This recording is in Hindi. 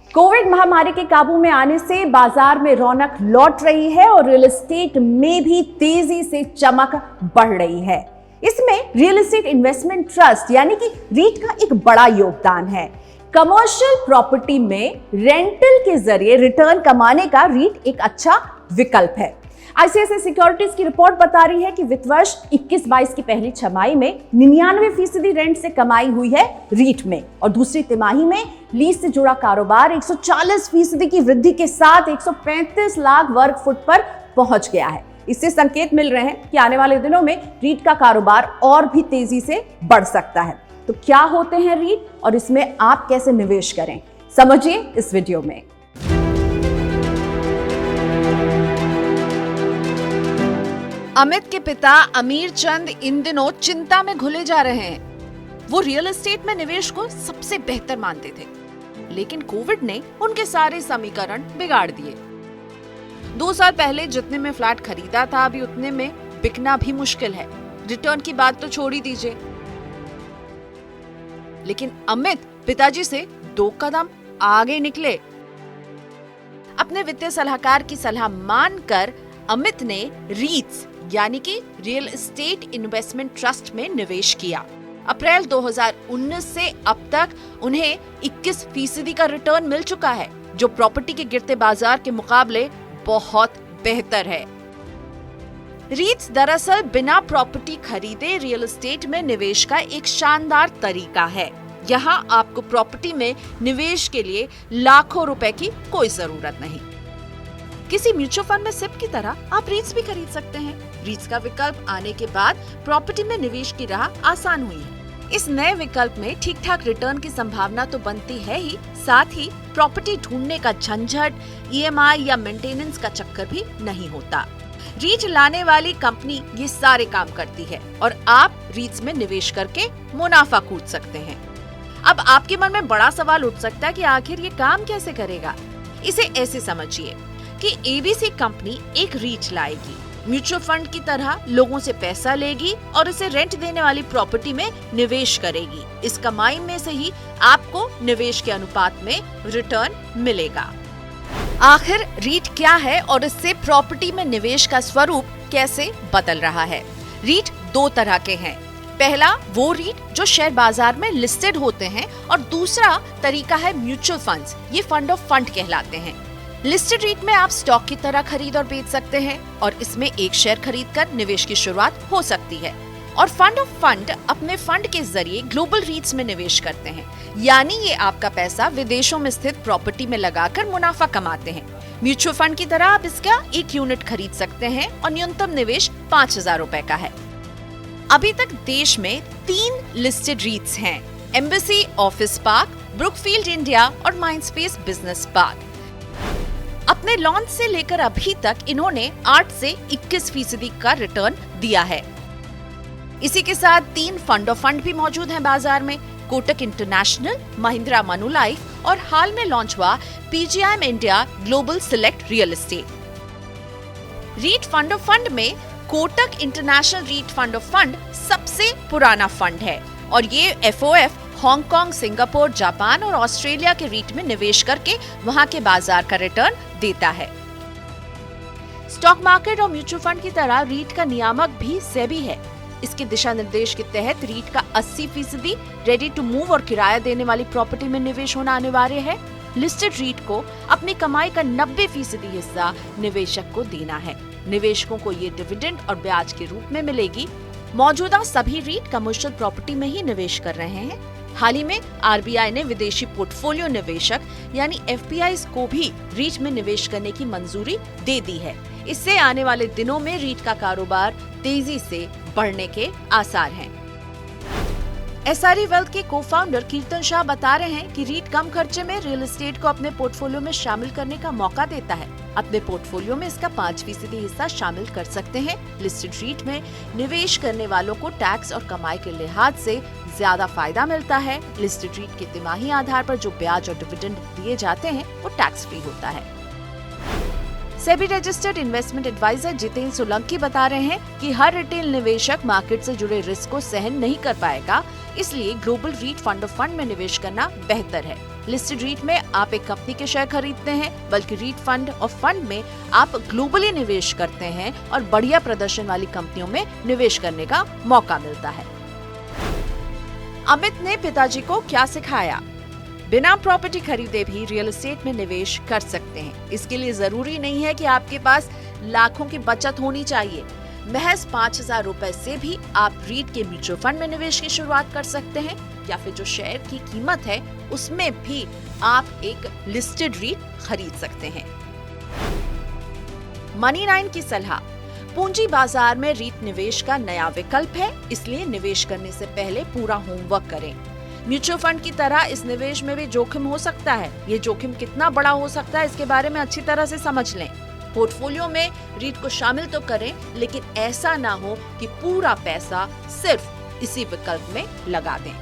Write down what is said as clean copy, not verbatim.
कोविड महामारी के काबू में आने से बाजार में रौनक लौट रही है और रियल एस्टेट में भी तेजी से चमक बढ़ रही है। इसमें रियल एस्टेट इन्वेस्टमेंट ट्रस्ट यानी कि रीट का एक बड़ा योगदान है। कमर्शियल प्रॉपर्टी में रेंटल के जरिए रिटर्न कमाने का रीट एक अच्छा विकल्प है। आईसीआईसीआई सिक्योरिटीज की रिपोर्ट बता रही है कि वित्त वर्ष 21-22 की पहली छमाही में 99% रेंट से कमाई हुई है रीट में, और दूसरी तिमाही में लीज से जुड़ा कारोबार 140% की वृद्धि के साथ 135 लाख वर्ग फुट पर पहुंच गया है। इससे संकेत मिल रहे हैं कि आने वाले दिनों में रीट का कारोबार और भी तेजी से बढ़ सकता है। तो क्या होते हैं रीट और इसमें आप कैसे निवेश करें, समझिए इस वीडियो में। अमित के पिता अमीर चंद इन दिनों चिंता में घुले जा रहे हैं। वो रियल एस्टेट में निवेश को सबसे बेहतर मानते थे, लेकिन कोविड ने उनके सारे समीकरण बिगाड़ दिए। 2 साल पहले जितने में फ्लैट खरीदा था, अभी उतने में बिकना भी मुश्किल है। रिटर्न की बात तो छोड़ ही दीजिए। लेकिन अमित पिताजी से 2 कदम आगे निकले। अपने वित्तीय सलाहकार की सलाह मानकर अमित ने रीट्स यानी कि रियल एस्टेट इन्वेस्टमेंट ट्रस्ट में निवेश किया। अप्रैल 2019 से अब तक उन्हें 21% का रिटर्न मिल चुका है, जो प्रॉपर्टी के गिरते बाजार के मुकाबले बहुत बेहतर है। रीट्स दरअसल बिना प्रॉपर्टी खरीदे रियल एस्टेट में निवेश का एक शानदार तरीका है। यहाँ आपको प्रॉपर्टी में निवेश के लिए लाखों रुपए की कोई जरूरत नहीं। किसी म्यूचुअल फंड में सिप की तरह आप रीट्स भी खरीद सकते हैं। रीट्स का विकल्प आने के बाद प्रॉपर्टी में निवेश की राह आसान हुई है। इस नए विकल्प में ठीक ठाक रिटर्न की संभावना तो बनती है ही, साथ ही प्रॉपर्टी ढूंढने का झंझट, ईएमआई या मेंटेनेंस का चक्कर भी नहीं होता। रीट लाने वाली कंपनी ये सारे काम करती है और आप रीट्स में निवेश करके मुनाफा कूद सकते हैं। अब आपके मन में बड़ा सवाल उठ सकता है कि आखिर ये काम कैसे करेगा। इसे ऐसे समझिए कि एबीसी कंपनी एक रीट लाएगी, म्यूचुअल फंड की तरह लोगों से पैसा लेगी और इसे रेंट देने वाली प्रॉपर्टी में निवेश करेगी। इस कमाई में से ही आपको निवेश के अनुपात में रिटर्न मिलेगा। आखिर रीट क्या है और इससे प्रॉपर्टी में निवेश का स्वरूप कैसे बदल रहा है? रीट 2 तरह के हैं। पहला वो रीट जो शेयर बाजार में लिस्टेड होते हैं और दूसरा तरीका है म्यूचुअल फंड्स। ये फंड ऑफ फंड कहलाते हैं। लिस्टेड रीट में आप स्टॉक की तरह खरीद और बेच सकते हैं और इसमें एक शेयर खरीदकर निवेश की शुरुआत हो सकती है। और फंड ऑफ फंड अपने फंड के जरिए ग्लोबल रीट्स में निवेश करते हैं, यानी ये आपका पैसा विदेशों में स्थित प्रॉपर्टी में लगाकर मुनाफा कमाते हैं। म्यूचुअल फंड की तरह आप इसका 1 यूनिट खरीद सकते हैं और न्यूनतम निवेश 5,000 रुपए का है। अभी तक देश में 3 लिस्टेड रीट्स हैं: embassy office park, Brookfield India और माइंडस्पेस बिजनेस पार्क। अपने लॉन्च से लेकर अभी तक इन्होंने 8 से 21% का रिटर्न दिया है। इसी के साथ 3 फंड ऑफ फंड भी मौजूद हैं बाजार में: कोटक इंटरनेशनल, महिंद्रा मनुलाइफ और हाल में लॉन्च हुआ PGIM India global select real estate. REIT fund of fund में Kotak international REIT fund of fund सबसे पुराना फंड है और ये एफओएफ हांगकांग, सिंगापुर, जापान और ऑस्ट्रेलिया के रीट में निवेश करके वहां के बाजार का रिटर्न देता है। स्टॉक मार्केट और म्यूचुअल फंड की तरह रीट का नियामक भी सेबी है। इसके दिशा निर्देश के तहत रीट का 80% रेडी टू मूव और किराया देने वाली प्रॉपर्टी में निवेश होना अनिवार्य है। लिस्टेड रीट को अपनी कमाई का 90% हिस्सा निवेशक को देना है। निवेशकों को ये डिविडेंड और ब्याज के रूप में मिलेगी। मौजूदा सभी रीट कमर्शियल प्रॉपर्टी में ही निवेश कर रहे हैं। हाल ही में आरबीआई ने विदेशी पोर्टफोलियो निवेशक यानी एफपीआईज को भी रीट में निवेश करने की मंजूरी दे दी है। इससे आने वाले दिनों में रीट का कारोबार तेजी से बढ़ने के आसार हैं। एसआरई वेल्थ के को-फाउंडर कीर्तन शाह बता रहे हैं कि रीट कम खर्चे में रियल एस्टेट को अपने पोर्टफोलियो में शामिल करने का मौका देता है। अपने पोर्टफोलियो में इसका 5% हिस्सा शामिल कर सकते हैं। लिस्टेड रीट में निवेश करने वालों को टैक्स और कमाई के लिहाज से ज्यादा फायदा मिलता है। लिस्टेड रीट के तिमाही आधार पर जो ब्याज और डिविडेंड दिए जाते हैं वो टैक्स फ्री होता है। SEBI registered investment adviser Jitendra Solanki बता रहे हैं कि हर रिटेल निवेशक मार्केट से जुड़े रिस्क को सहन नहीं कर पाएगा, इसलिए global REIT fund of fund में निवेश करना बेहतर है। लिस्टेड रीट में आप एक कंपनी के शेयर खरीदते हैं, बल्कि रीट फंड और फंड में आप ग्लोबली निवेश करते हैं और बढ़िया प्रदर्शन वाली कंपनियों में निवेश करने का मौका मिलता है। अमित ने पिताजी को क्या सिखाया? बिना प्रॉपर्टी खरीदे भी रियल एस्टेट में निवेश कर सकते हैं। इसके लिए जरूरी नहीं है कि आपके पास लाखों की बचत होनी चाहिए। महज 5,000 रुपए से भी आप रीट के म्यूचुअल फंड में निवेश की शुरुआत कर सकते हैं, या फिर जो शेयर की कीमत है उसमें भी आप एक लिस्टेड रीट खरीद सकते हैं। मनी 9 की सलाह, पूंजी बाजार में रीट निवेश का नया विकल्प है, इसलिए निवेश करने से पहले पूरा होमवर्क करें। म्यूचुअल फंड की तरह इस निवेश में भी जोखिम हो सकता है। ये जोखिम कितना बड़ा हो सकता है, इसके बारे में अच्छी तरह से समझ लें। पोर्टफोलियो में रीट को शामिल तो करें, लेकिन ऐसा ना हो कि पूरा पैसा सिर्फ इसी विकल्प में लगा दें।